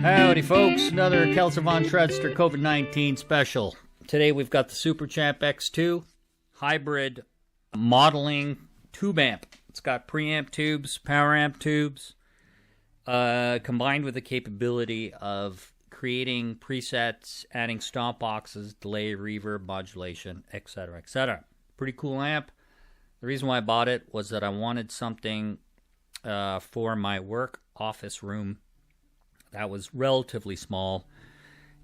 Howdy folks, another Kelster Von Shredster COVID-19 special. Today we've got the Super Champ X2 hybrid modeling tube amp. It's got preamp tubes, power amp tubes, combined with the capability of creating presets, adding stomp boxes, delay, reverb, modulation, etc., etc. Pretty cool amp. The reason why I bought it was that I wanted something for my work office room that was relatively small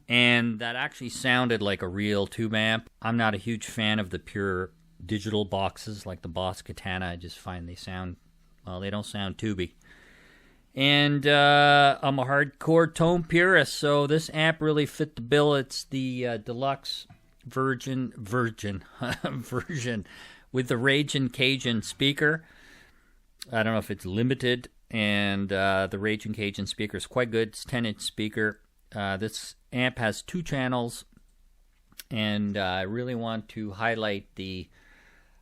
and that actually sounded like a real tube amp. I'm not a huge fan of the pure digital boxes like the Boss Katana. I just find they sound, well, they don't sound tubey. And I'm a hardcore tone purist, so this amp really fit the bill. It's the deluxe version with the Ragin' Cajun speaker. I don't know if it's limited, and the Ragin' Cajun speaker is quite good. It's a 10-inch speaker. This amp has 2 channels, and I really want to highlight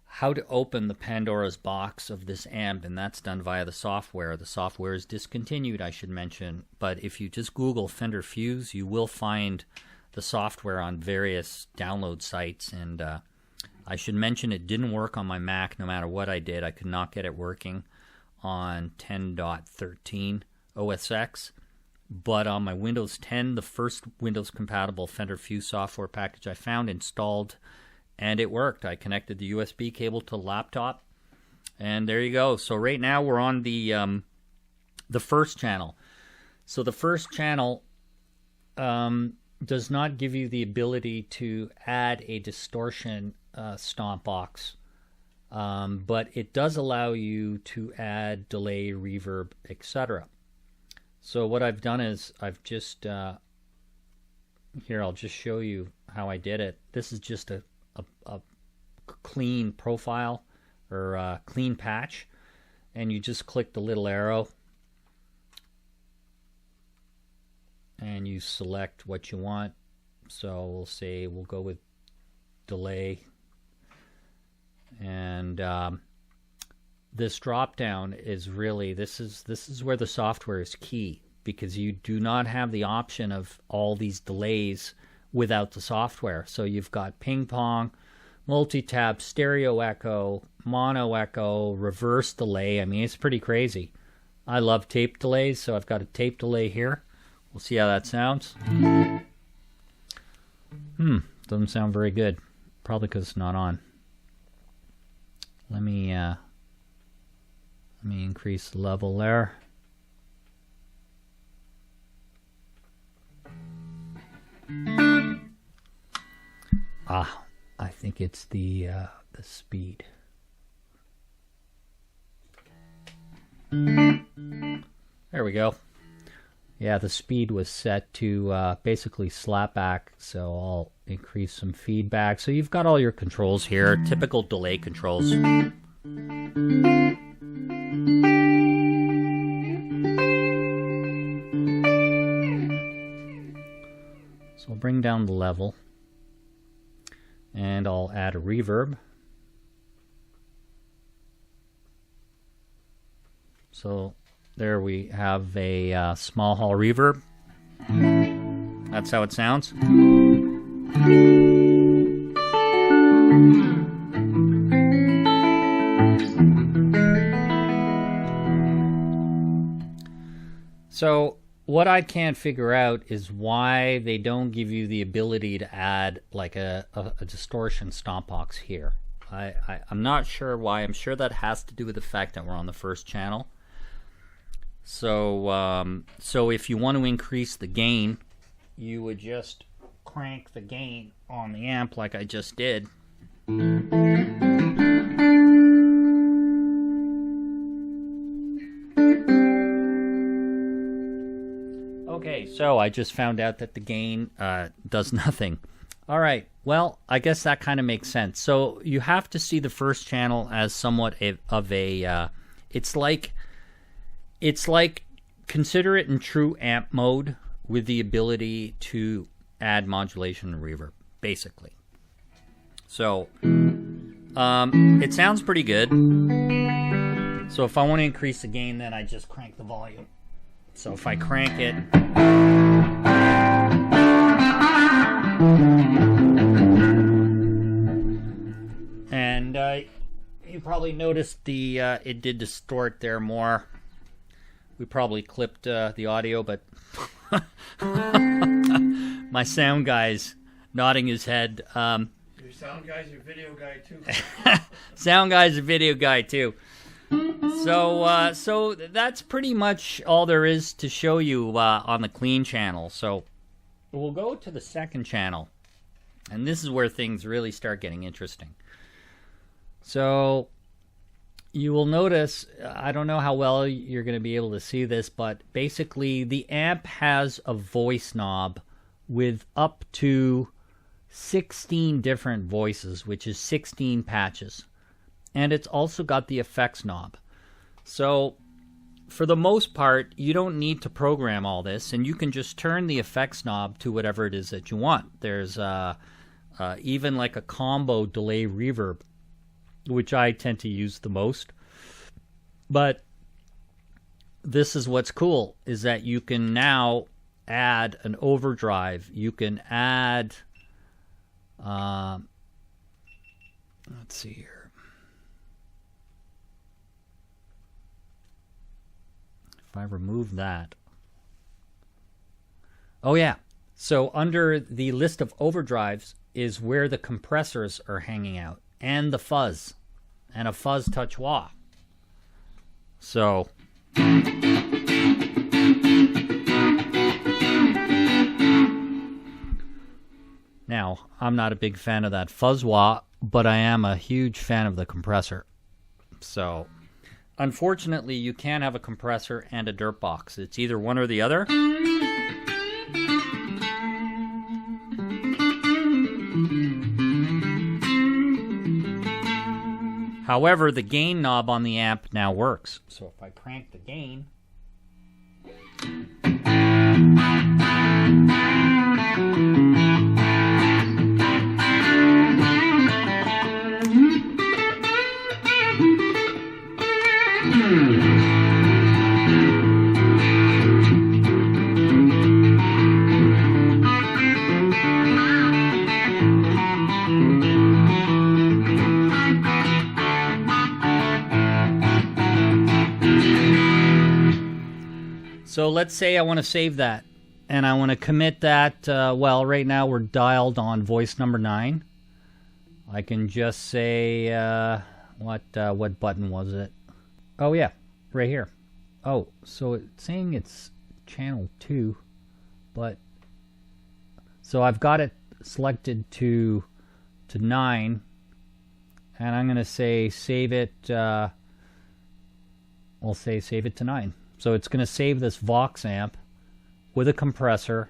how to open the Pandora's box of this amp, and that's done via the software. The software is discontinued, I should mention, but if you just Google Fender Fuse, you will find the software on various download sites, and I should mention it didn't work on my Mac no matter what I did. I could not get it working on 10.13 OS X, but on my Windows 10, the first Windows compatible Fender Fuse software package I found, installed, and it worked. I connected the USB cable to the laptop, and there you go. So right now we're on the first channel. So the first channel does not give you the ability to add a distortion stomp box, but it does allow you to add delay, reverb, etc. So what I've done is I've just here, I'll just show you how I did it. This is just a clean profile or a clean patch, and you just click the little arrow and you select what you want. So we'll say we'll go with delay, and this drop down is really, this is where the software is key, because you do not have the option of all these delays without the software. So you've got ping pong, multi-tap, stereo echo, mono echo, reverse delay. I mean, it's pretty crazy. I love tape delays, so I've got a tape delay here. We'll see how that sounds. Doesn't sound very good. Probably because it's not on. Let me increase the level there. I think it's the speed. There we go. Yeah, the speed was set to basically slap back, so I'll increase some feedback. So you've got all your controls here, typical delay controls. So I'll bring down the level, and I'll add a reverb. So there we have a small hall reverb. That's how it sounds. So what I can't figure out is why they don't give you the ability to add like a distortion stomp box here. I'm not sure why. I'm sure that has to do with the fact that we're on the first channel. So so if you want to increase the gain, you would just crank the gain on the amp like I just did. Okay, so I just found out that the gain does nothing. All right, well, I guess that kind of makes sense. So you have to see the first channel as somewhat of a, it's like, consider it in true amp mode with the ability to add modulation and reverb, basically. So it sounds pretty good. So if I want to increase the gain, then I just crank the volume. So if I crank it, and you probably noticed the it did distort there more. We probably clipped the audio, but my sound guy's nodding his head. Your sound guy's your video guy too. Sound guy's a video guy too. So that's pretty much all there is to show you on the clean channel. So we'll go to the second channel, and this is where things really start getting interesting. So you will notice, I don't know how well you're going to be able to see this, but basically the amp has a voice knob with up to 16 different voices, which is 16 patches. And it's also got the effects knob. So for the most part, you don't need to program all this, and you can just turn the effects knob to whatever it is that you want. There's even like a combo delay reverb, which I tend to use the most. But this is what's cool, is that you can now add an overdrive. You can add, let's see here. If I remove that. Oh yeah, so under the list of overdrives is where the compressors are hanging out, and the fuzz, and a fuzz touch wah. So now, I'm not a big fan of that fuzz wah, but I am a huge fan of the compressor. So unfortunately, you can't have a compressor and a dirt box. It's either one or the other. However, the gain knob on the amp now works. So if I crank the gain, so let's say I want to save that, and I want to commit that, well, right now we're dialed on voice number 9. I can just say, what button was it? Oh yeah, right here. Oh, so it's saying it's channel 2, but, so I've got it selected to 9, and I'm going to say save it, we'll say save it to 9. So it's going to save this Vox amp with a compressor.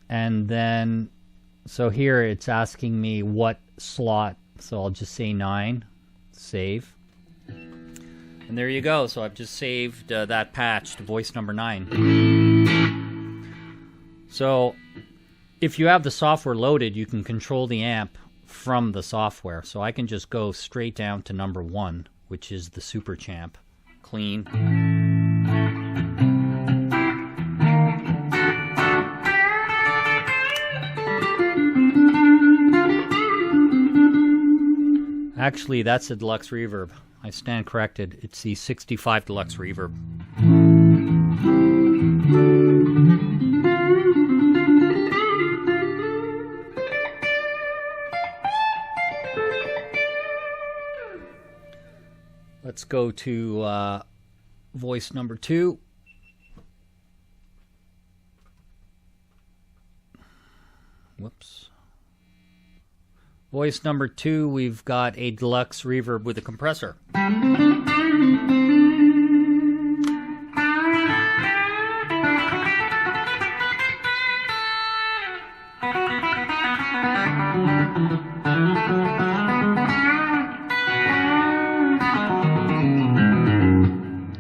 And then, so here it's asking me what slot. So I'll just say 9, save. And there you go. So I've just saved that patch to voice number 9. So if you have the software loaded, you can control the amp from the software. So I can just go straight down to number 1, which is the Super Champ. Clean. Actually, that's a deluxe reverb. I stand corrected. It's the 65 deluxe reverb. Let's go to voice number 2. Whoops. Voice number 2, we've got a deluxe reverb with a compressor.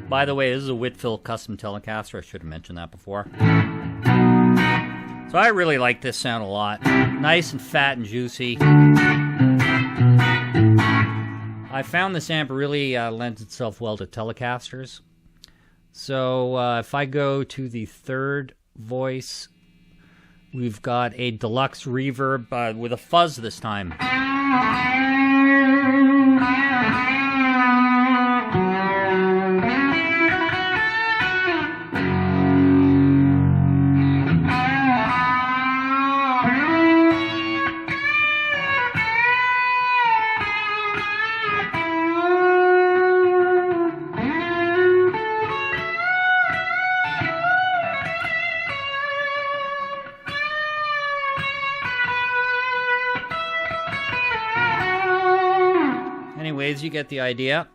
By the way, this is a Whitfield custom Telecaster. I should have mentioned that before. So I really like this sound a lot. Nice and fat and juicy. I found this amp really lends itself well to Telecasters. So if I go to the third voice, we've got a deluxe reverb with a fuzz this time. Anyways, you get the idea.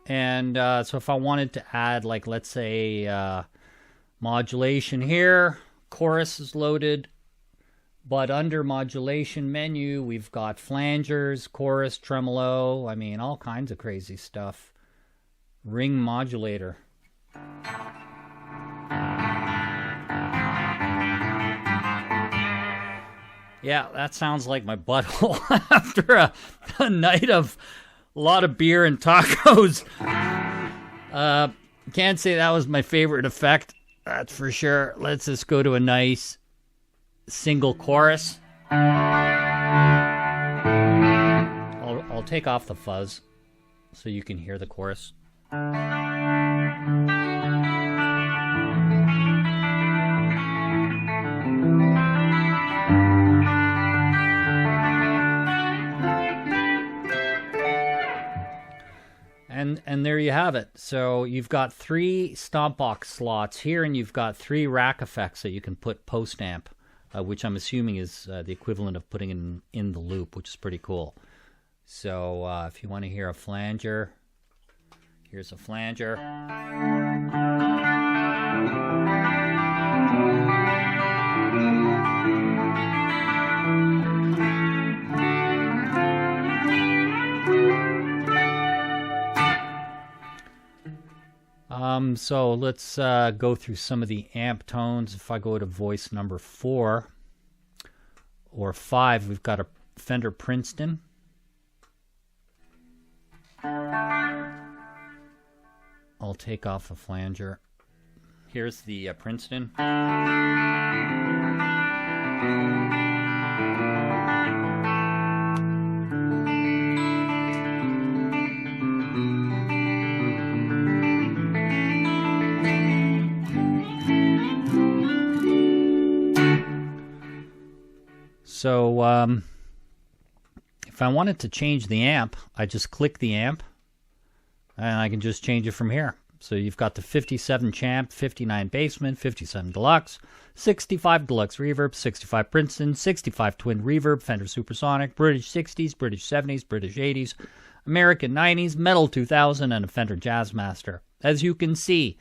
And so if I wanted to add, like, let's say modulation here, chorus is loaded, but under modulation menu, we've got flangers, chorus, tremolo, I mean, all kinds of crazy stuff. Ring modulator. Yeah, that sounds like my butthole after a night of a lot of beer and tacos. Can't say that was my favorite effect, that's for sure. Let's just go to a nice single chorus. I'll take off the fuzz so you can hear the chorus. And there you have it. So you've got 3 stomp box slots here, and you've got 3 rack effects that you can put post amp, which I'm assuming is the equivalent of putting in the loop, which is pretty cool. So if you want to hear a flanger, here's a flanger. So let's go through some of the amp tones. If I go to voice number 4 or 5, we've got a Fender Princeton. I'll take off a flanger. Here's the Princeton. So if I wanted to change the amp, I just click the amp and I can just change it from here. So you've got the 57 Champ, 59 Basement, 57 Deluxe, 65 Deluxe Reverb, 65 Princeton, 65 Twin Reverb, Fender Supersonic, British 60s, British 70s, British 80s, American 90s, Metal 2000, and a Fender Jazzmaster. As you can see,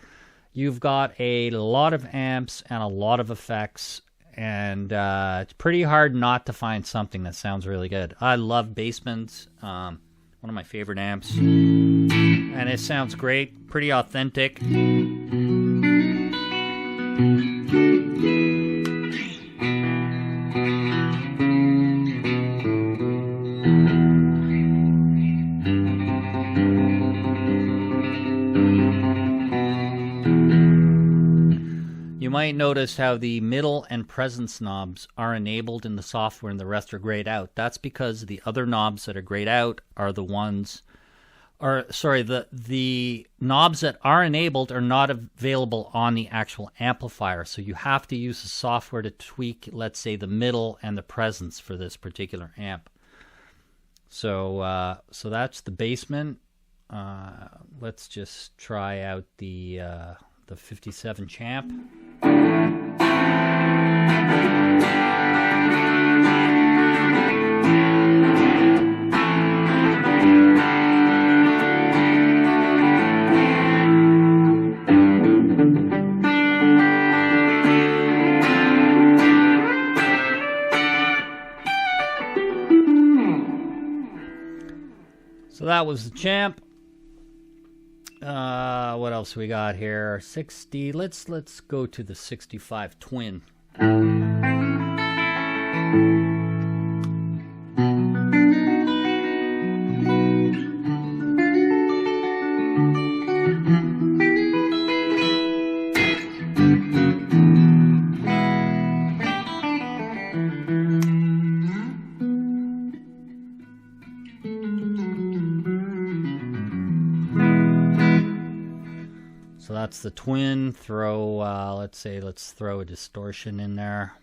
you've got a lot of amps and a lot of effects, and it's pretty hard not to find something that sounds really good. I love Basement, one of my favorite amps, and it sounds great, pretty authentic. You might notice how the middle and presence knobs are enabled in the software and the rest are grayed out. That's because the other knobs that are grayed out are the ones, the knobs that are enabled are not available on the actual amplifier. So you have to use the software to tweak, let's say, the middle and the presence for this particular amp. So that's the Basement. Let's just try out the 57 Champ. So that was the Champ. What else we got here? 60. Let's go to the 65 Twin. that's the twin. Throw, let's throw a distortion in there.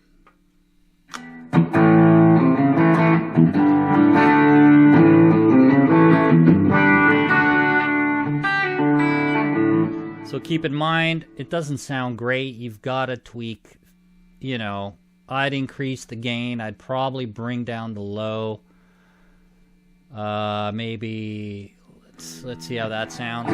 So keep in mind, it doesn't sound great. You've got to tweak, you know, I'd increase the gain. I'd probably bring down the low. Maybe, let's see how that sounds.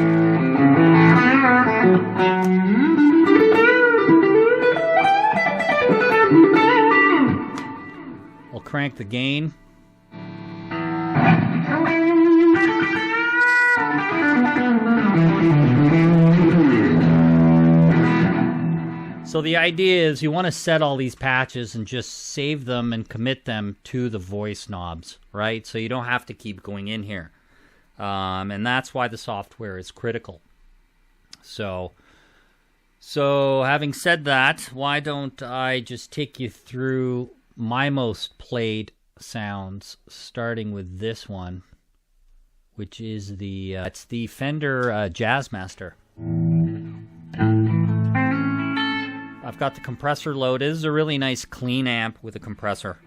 I'll crank the gain. So the idea is you want to set all these patches and just save them and commit them to the voice knobs, right? So you don't have to keep going in here. And that's why the software is critical. So having said that, why don't I just take you through my most played sounds, starting with this one, which is it's the Fender Jazzmaster. I've got the compressor loaded. This is a really nice clean amp with a compressor.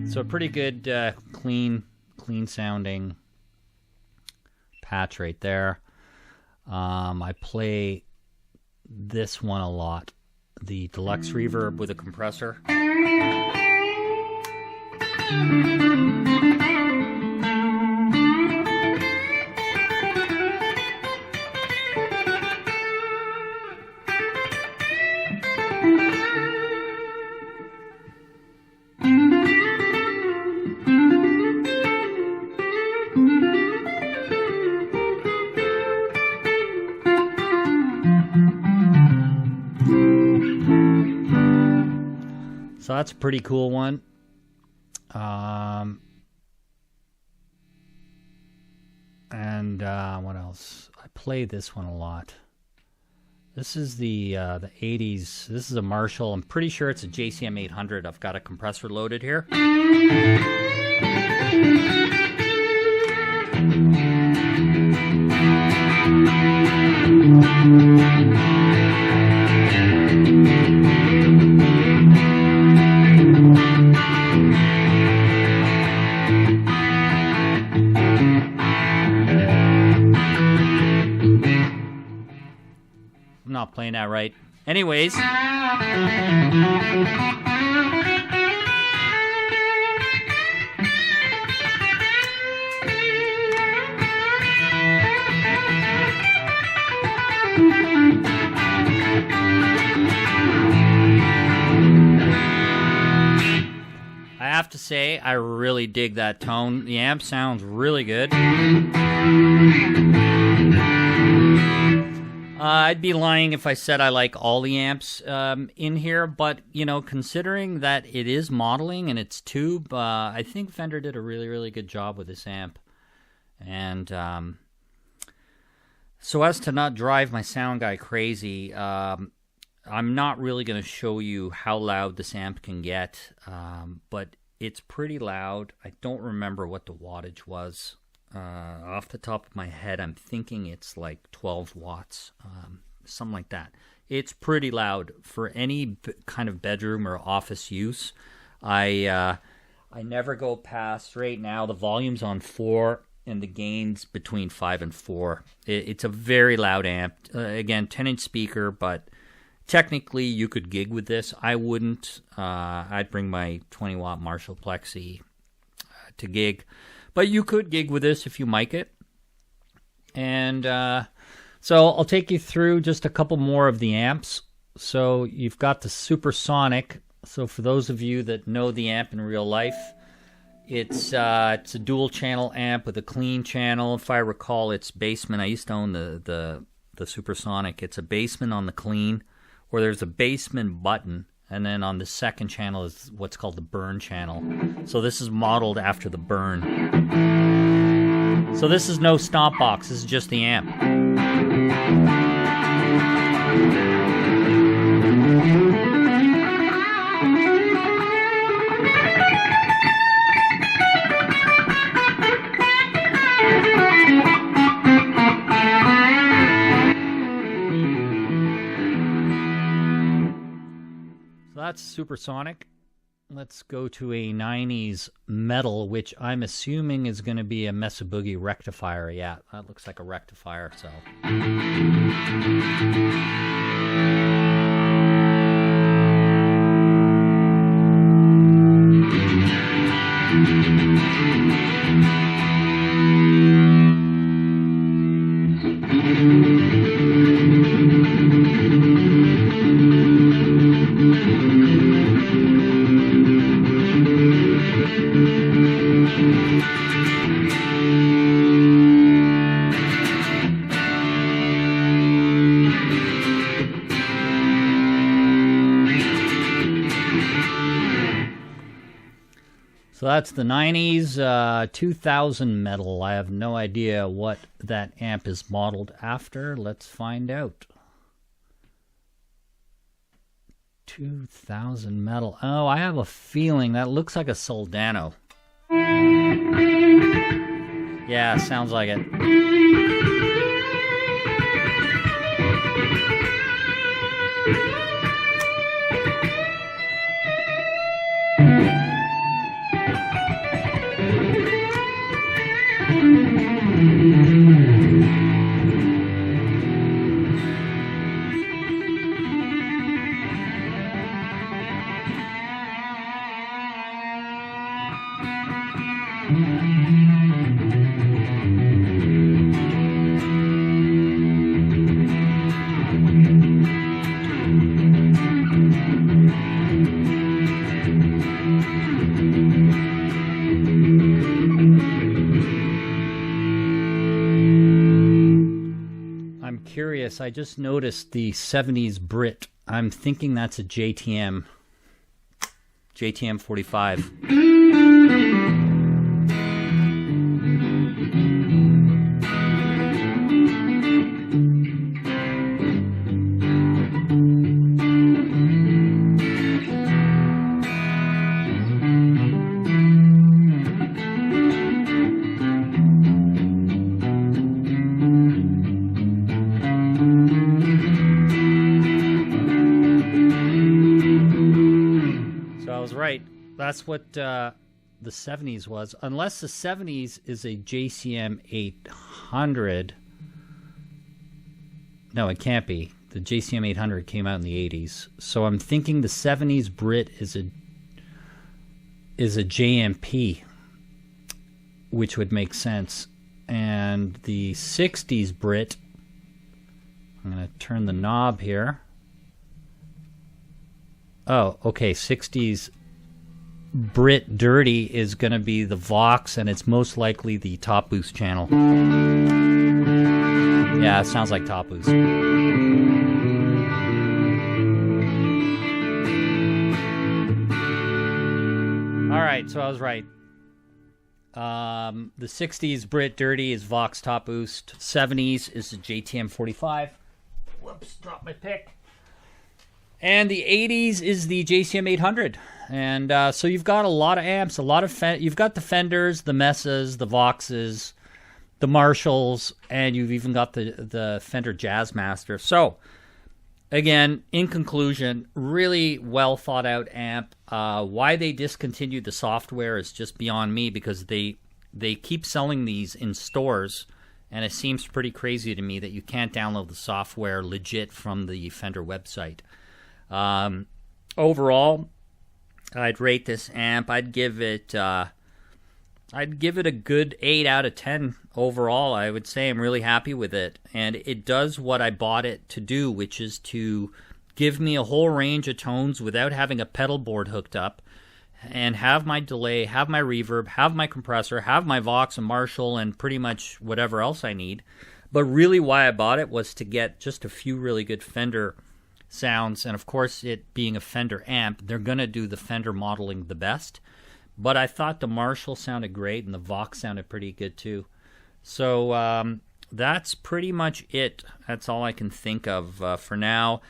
So a pretty good, clean sounding patch right there. I play this one a lot, the deluxe reverb with a compressor. So that's a pretty cool one. What else? I play this one a lot. This is the 80s. This is a Marshall. I'm pretty sure it's a JCM 800. I've got a compressor loaded here. I'm not playing that right. Anyways. I have to say, I really dig that tone. The amp sounds really good. I'd be lying if I said I like all the amps in here, but, you know, considering that it is modeling and it's tube, I think Fender did a really, really good job with this amp. And so as to not drive my sound guy crazy, I'm not really going to show you how loud this amp can get, but it's pretty loud. I don't remember what the wattage was. Off the top of my head, I'm thinking it's like 12 watts, something like that. It's pretty loud for any kind of bedroom or office use. I never go past, right now, the volume's on 4 and the gain's between 5 and 4. It's a very loud amp. Again, 10-inch speaker, but technically you could gig with this. I wouldn't. I'd bring my 20-watt Marshall Plexi to gig. But you could gig with this if you mic it. And so I'll take you through just a couple more of the amps. So you've got the Supersonic. So for those of you that know the amp in real life, it's a dual channel amp with a clean channel. If I recall, it's basement. I used to own the Supersonic. It's a basement on the clean, or there's a basement button, and then on the second channel is what's called the burn channel. So this is modeled after the burn. So this is no stomp box, this is just the amp. So that's supersonic. Let's go to a 90s metal, which I'm assuming is going to be a Mesa Boogie rectifier. Yeah, that looks like a rectifier, so. So that's the 90s, 2000 metal. I have no idea what that amp is modeled after. Let's find out. 2000 metal. Oh, I have a feeling that looks like a Soldano. Yeah, sounds like it. Curious, I just noticed the 70s Brit. I'm thinking that's a JTM 45. Right, that's what the 70s was, unless the 70s is a JCM 800. No, it can't be. The JCM 800 came out in the 80s, so I'm thinking the 70s Brit is a JMP, which would make sense. And the 60s Brit, I'm going to turn the knob here. Oh, okay, 60s Brit Dirty is going to be the Vox, and it's most likely the Top Boost channel. Yeah, it sounds like Top Boost. Alright, so I was right. The 60s Brit Dirty is Vox Top Boost. 70s is the JTM 45. Whoops, dropped my pick. And the 80s is the JCM 800. And so you've got a lot of amps, you've got the Fenders, the Mesas, the Voxes, the Marshalls, and you've even got the Fender Jazzmaster. So, again, in conclusion, really well thought out amp. Why they discontinued the software is just beyond me, because they keep selling these in stores, and it seems pretty crazy to me that you can't download the software legit from the Fender website. Overall, I'd rate this amp. I'd give it a good 8 out of 10 overall. I would say I'm really happy with it, and it does what I bought it to do, which is to give me a whole range of tones without having a pedal board hooked up, and have my delay, have my reverb, have my compressor, have my Vox and Marshall, and pretty much whatever else I need. But really why I bought it was to get just a few really good Fender sounds. And of course, it being a Fender amp, they're going to do the Fender modeling the best. But I thought the Marshall sounded great, and the Vox sounded pretty good too. So that's pretty much it. That's all I can think of for now.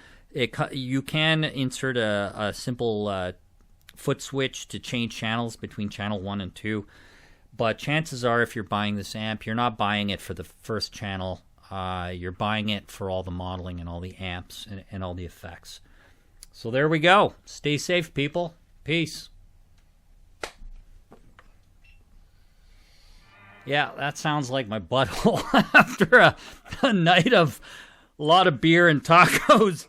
You can insert a simple foot switch to change channels between channel 1 and 2. But chances are, if you're buying this amp, you're not buying it for the first channel. You're buying it for all the modeling and all the amps and all the effects. So there we go. Stay safe, people. Peace. Yeah, that sounds like my butthole after a night of a lot of beer and tacos.